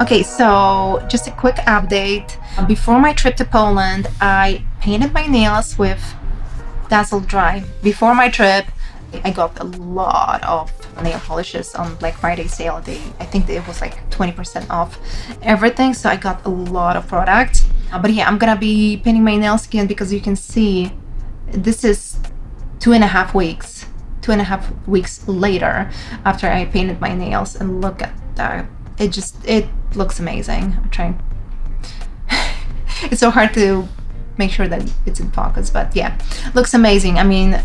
Okay, so just a quick update. Before my trip to Poland, I painted my nails with Dazzle Dry. Before my trip, I got a lot of nail polishes on Black Friday sale. I think it was like 20% off everything, so I got a lot of products. But yeah, I'm gonna be painting my nails again because you can see this is 2.5 weeks. 2.5 weeks later after I painted my nails, and look at that. It looks amazing. I'm trying. It's so hard to make sure that it's in focus, but yeah, looks amazing. I mean,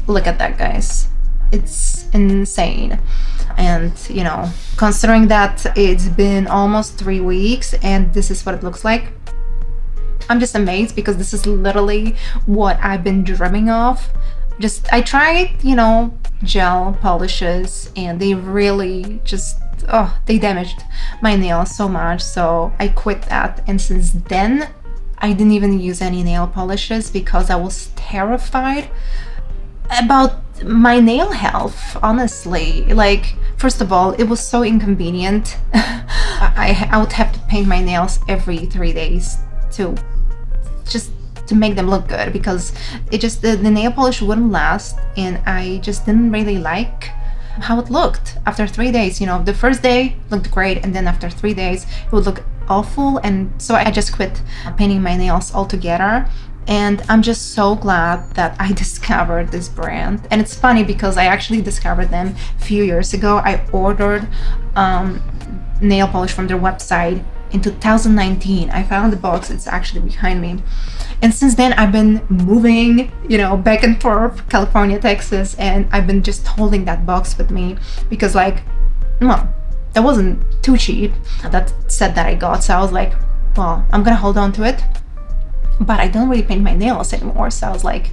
look at that, guys. It's insane. And you know, considering that it's been almost 3 weeks and this is what it looks like, I'm just amazed because this is literally what I've been dreaming of. I tried, you know, gel polishes, and they really just, they damaged my nails so much, so I quit that. And since then I didn't even use any nail polishes because I was terrified about my nail health, honestly. Like, first of all, it was so inconvenient. I would have to paint my nails every 3 days to make them look good, because the nail polish wouldn't last, and I just didn't really like how it looked after 3 days. You know, the first day looked great, and then after 3 days it would look awful, and so I just quit painting my nails altogether. And I'm just so glad that I discovered this brand. And it's funny because I actually discovered them a few years ago. I ordered nail polish from their website in 2019. I found the box, it's actually behind me. And since then I've been moving, you know, back and forth, California, Texas, and I've been just holding that box with me because, like, well, that wasn't too cheap, that set that I got. So I was like, well, I'm gonna hold on to it. But I don't really paint my nails anymore, so I was like,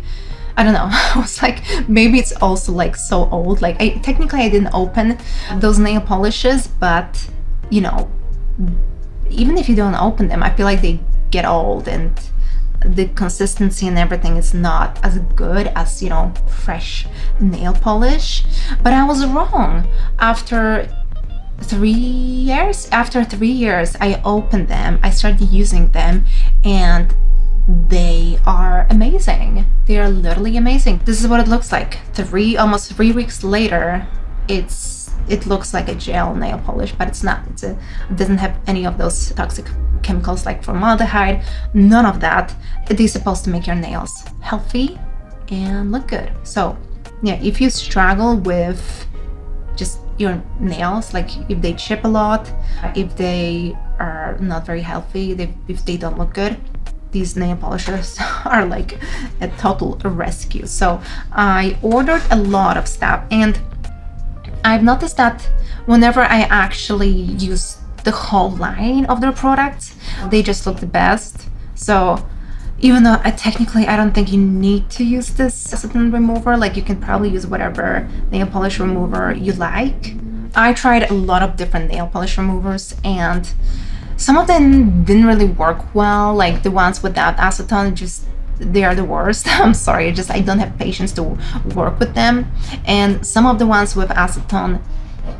I don't know. I was like, maybe it's also like so old. Like, I didn't open those nail polishes, but you know, even if you don't open them, I feel like they get old, and the consistency and everything is not as good as, you know, fresh nail polish. But I was wrong. After 3 years, I opened them, I started using them, and they are amazing. They are literally amazing. This is what it looks like. Almost 3 weeks later, it looks like a gel nail polish, but it's not. It doesn't have any of those toxic chemicals like formaldehyde, none of that. It is supposed to make your nails healthy and look good. So yeah, if you struggle with just your nails, like if they chip a lot, if they are not very healthy, if they don't look good, these nail polishers are like a total rescue. So I ordered a lot of stuff, and I've noticed that whenever I actually use the whole line of their products, they just look the best. So even though technically I don't think you need to use this acetone remover, like you can probably use whatever nail polish remover you like. I tried a lot of different nail polish removers, and some of them didn't really work well. Like the ones without acetone, they are the worst. I'm sorry, I don't have patience to work with them. And some of the ones with acetone,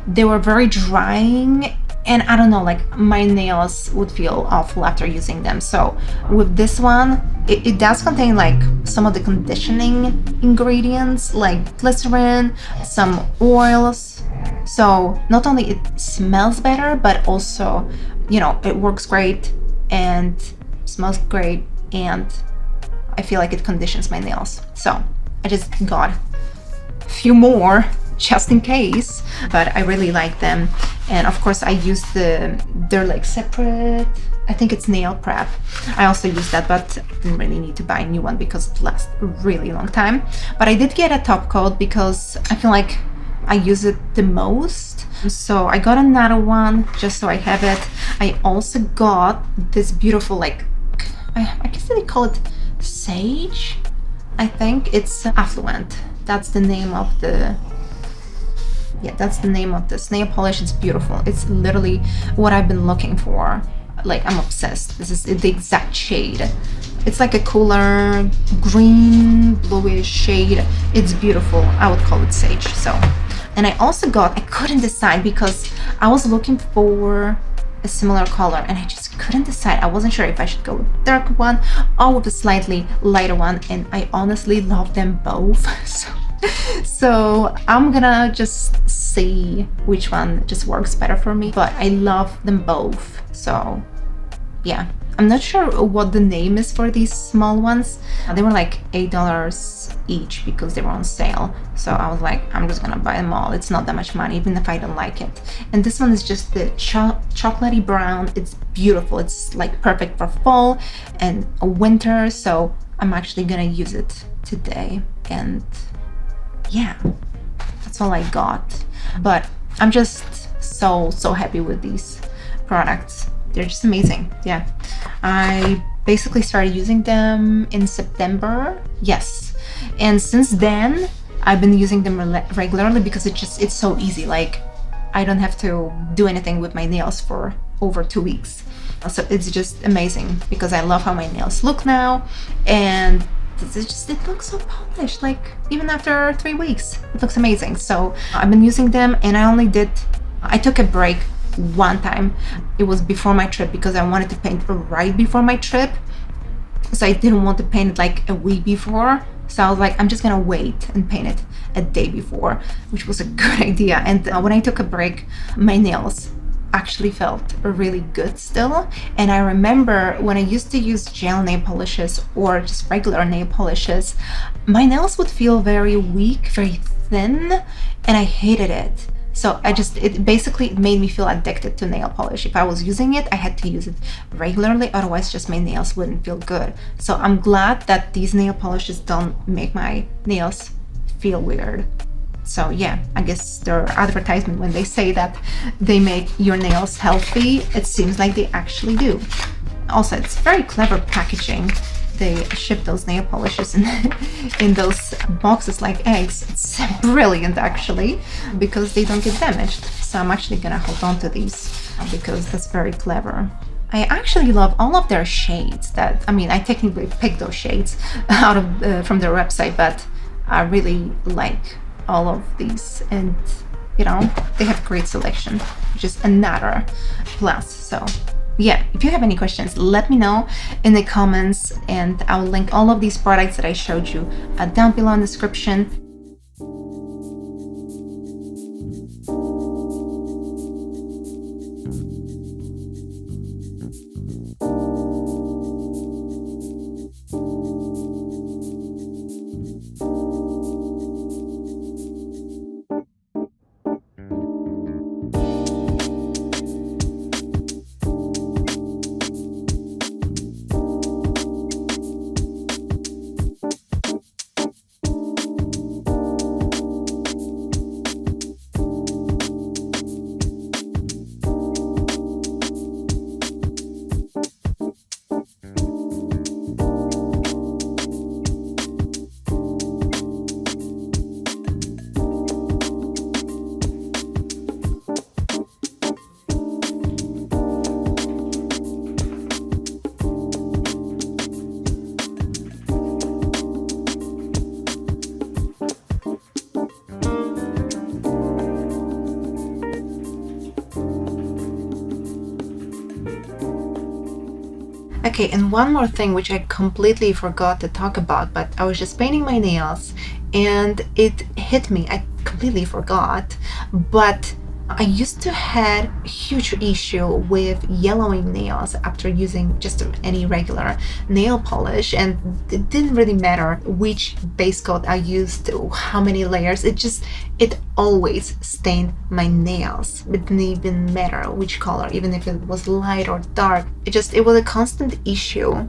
they were very drying, and I don't know, like my nails would feel awful after using them. So with this one, it does contain like some of the conditioning ingredients, like glycerin, some oils. So not only it smells better, but also, you know, it works great and smells great, and I feel like it conditions my nails. So I just got a few more just in case, but I really like them. And of course I use they're like separate, I think it's nail prep. I also use that, but I didn't really need to buy a new one because it lasts a really long time. But I did get a top coat because I feel like I use it the most. So I got another one just so I have it. I also got this beautiful, like, I guess they call it sage. I think it's affluent. That's the name of this nail polish. It's beautiful. It's literally what I've been looking for. Like, I'm obsessed. This is the exact shade. It's like a cooler green bluish shade. It's beautiful. I would call it sage. So, and I also got, I couldn't decide because I was looking for a similar color, and I just couldn't decide. I wasn't sure if I should go with the dark one or with a slightly lighter one, and I honestly love them both. So I'm gonna just see which one just works better for me, but I love them both. So yeah, I'm not sure what the name is for these small ones. They were like $8 each because they were on sale. So I was like, I'm just gonna buy them all. It's not that much money, even if I don't like it. And this one is just the chocolatey brown. It's beautiful. It's like perfect for fall and winter. So I'm actually gonna use it today. And yeah, that's all I got. But I'm just so happy with these products. They're just amazing. Yeah, I basically started using them in September. Yes, and since then I've been using them regularly because it's so easy. Like, I don't have to do anything with my nails for over 2 weeks. So it's just amazing because I love how my nails look now, and it looks so polished. Like, even after 3 weeks, it looks amazing. So I've been using them, and I took a break one time. It was before my trip because I wanted to paint right before my trip. So I didn't want to paint it like a week before. So I was like, I'm just gonna wait and paint it a day before, which was a good idea. And when I took a break, my nails actually felt really good still. And I remember when I used to use gel nail polishes or just regular nail polishes, my nails would feel very weak, very thin, and I hated it. So it basically made me feel addicted to nail polish. If I was using it, I had to use it regularly, otherwise just my nails wouldn't feel good. So I'm glad that these nail polishes don't make my nails feel weird. So yeah, I guess their advertisement, when they say that they make your nails healthy, it seems like they actually do. Also, it's very clever packaging. They ship those nail polishes in those boxes like eggs. It's brilliant, actually, because they don't get damaged. So I'm actually gonna hold on to these because that's very clever. I actually love all of their shades. I technically picked those shades out of from their website, but I really like all of these, and they have great selection, which is another plus. So yeah, if you have any questions, let me know in the comments, and I'll link all of these products that I showed you down below in the description. Okay, and one more thing which I completely forgot to talk about, but I was just painting my nails and it hit me. I completely forgot, but I used to had a huge issue with yellowing nails after using just any regular nail polish, and it didn't really matter which base coat I used, how many layers, it always stained my nails. It didn't even matter which color, even if it was light or dark. It was a constant issue.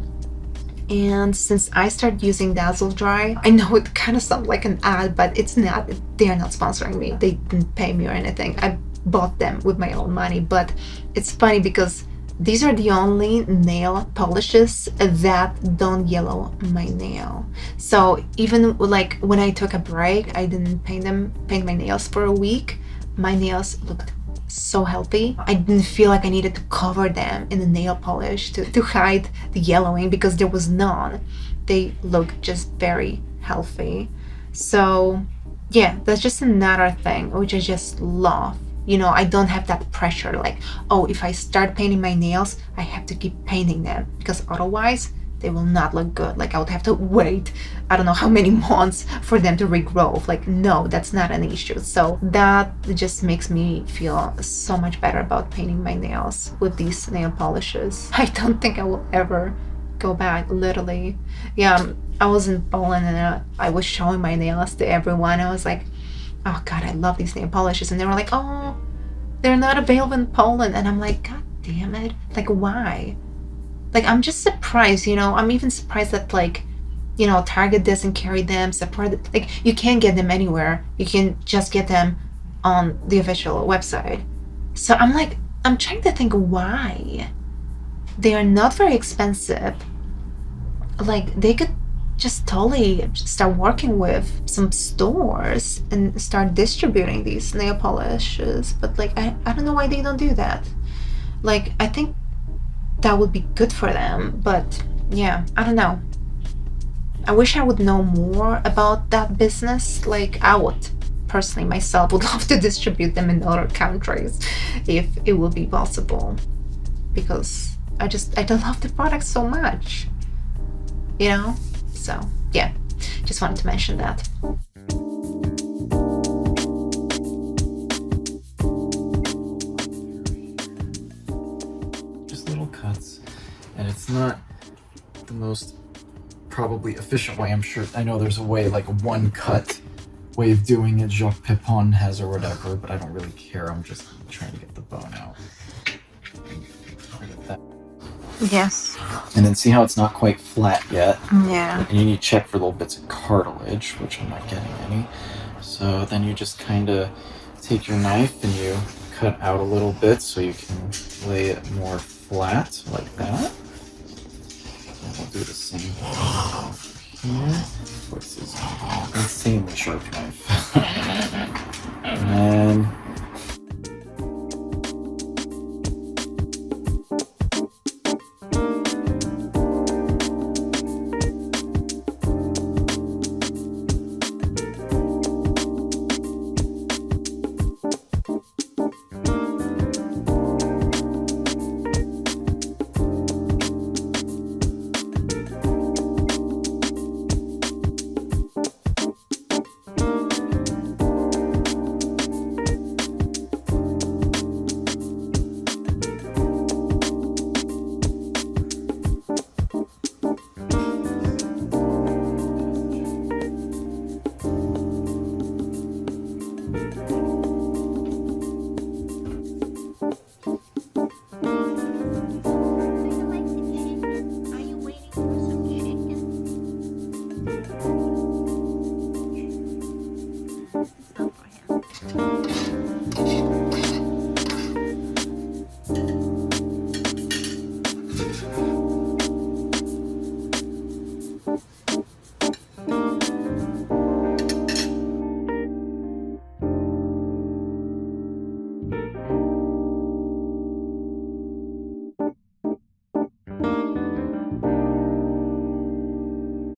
And since I started using Dazzle Dry, I know it kind of sounds like an ad, but it's not. They're not sponsoring me. They didn't pay me or anything. I bought them with my own money. But it's funny because these are the only nail polishes that don't yellow my nail. So even like when I took a break, I didn't paint my nails for a week. My nails looked so healthy. I didn't feel like I needed to cover them in the nail polish to hide the yellowing because there was none. They look just very healthy. So yeah, that's just another thing which I just love You know, I don't have that pressure like, oh, if I start painting my nails, I have to keep painting them because otherwise they will not look good. Like I would have to wait, I don't know how many months for them to regrow. Like, no, that's not an issue. So that just makes me feel so much better about painting my nails with these nail polishes. I don't think I will ever go back, literally. Yeah, I was in Poland and I was showing my nails to everyone. I was like, oh God, I love these nail polishes. And they were like, oh, they're not available in Poland. And I'm like, God damn it. Like, why? Like, I'm just surprised, you know. I'm even surprised that, like, you know, Target doesn't carry them. Sephora, like, you can't get them anywhere. You can just get them on the official website. So I'm like, I'm trying to think why. They are not very expensive. Like, they could just totally start working with some stores and start distributing these nail polishes. But, like, I don't know why they don't do that. Like, I think that would be good for them, but yeah, I don't know. I wish I would know more about that business. Like, I would personally myself would love to distribute them in other countries if it would be possible, because I love the product so much, you know. So yeah, just wanted to mention that. Cuts, and it's not the most probably efficient way. I'm sure, I know there's a way, like a one cut way of doing it Jacques Pepin has or whatever, but I don't really care. I'm just trying to get the bone out. Yes. And then see how it's not quite flat yet? Yeah. And you need to check for little bits of cartilage, which I'm not getting any. So then you just kind of take your knife and you cut out a little bit so you can lay it more flat like that. And we'll do the same thing here. What's this insanely sharp knife? And then